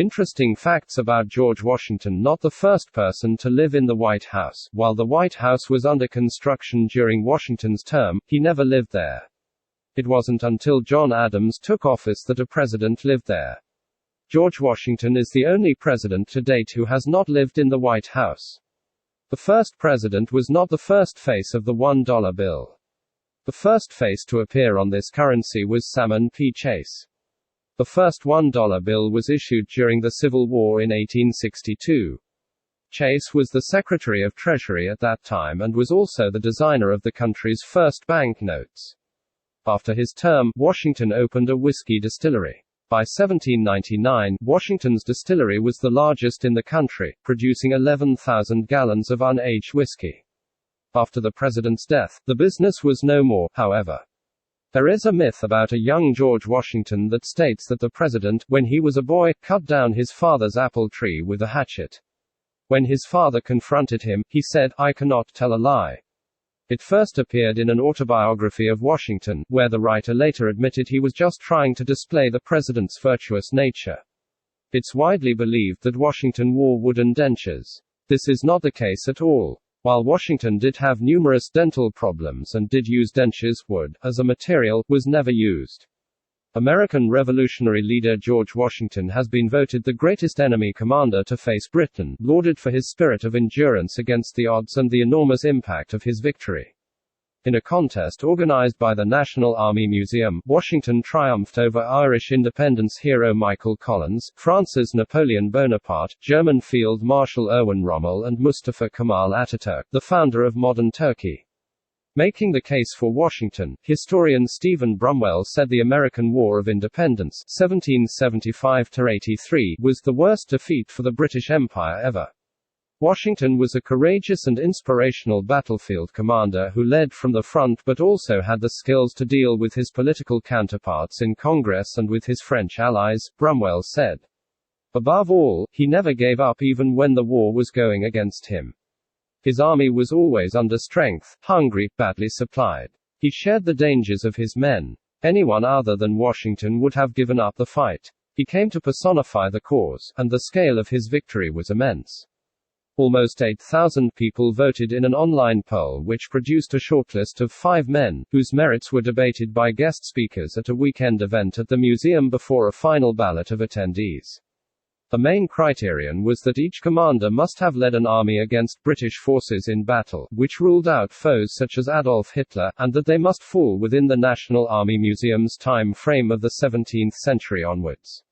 Interesting facts about George Washington: not the first person to live in the White House. While the White House was under construction during Washington's term, he never lived there. It wasn't until John Adams took office that a president lived there. George Washington is the only president to date who has not lived in the White House. The first president was not the first face of the $1 bill. The first face to appear on this currency was Salmon P. Chase. The first $1 bill was issued during the Civil War in 1862. Chase was the Secretary of Treasury at that time and was also the designer of the country's first banknotes. After his term, Washington opened a whiskey distillery. By 1799, Washington's distillery was the largest in the country, producing 11,000 gallons of unaged whiskey. After the president's death, the business was no more, however. There is a myth about a young George Washington that states that the president, when he was a boy, cut down his father's apple tree with a hatchet. When his father confronted him, he said, "I cannot tell a lie." It first appeared in an autobiography of Washington, where the writer later admitted he was just trying to display the president's virtuous nature. It's widely believed that Washington wore wooden dentures. This is not the case at all. While Washington did have numerous dental problems and did use dentures, wood, as a material, was never used. American revolutionary leader George Washington has been voted the greatest enemy commander to face Britain, lauded for his spirit of endurance against the odds and the enormous impact of his victory. In a contest organized by the National Army Museum, Washington triumphed over Irish independence hero Michael Collins, France's Napoleon Bonaparte, German Field Marshal Erwin Rommel and Mustafa Kemal Ataturk, the founder of modern Turkey. Making the case for Washington, historian Stephen Brumwell said the American War of Independence 1775–83 was the worst defeat for the British Empire ever. Washington was a courageous and inspirational battlefield commander who led from the front but also had the skills to deal with his political counterparts in Congress and with his French allies, Brumwell said. Above all, he never gave up even when the war was going against him. His army was always under strength, hungry, badly supplied. He shared the dangers of his men. Anyone other than Washington would have given up the fight. He came to personify the cause, and the scale of his victory was immense. Almost 8,000 people voted in an online poll which produced a shortlist of 5 men, whose merits were debated by guest speakers at a weekend event at the museum before a final ballot of attendees. The main criterion was that each commander must have led an army against British forces in battle, which ruled out foes such as Adolf Hitler, and that they must fall within the National Army Museum's time frame of the 17th century onwards.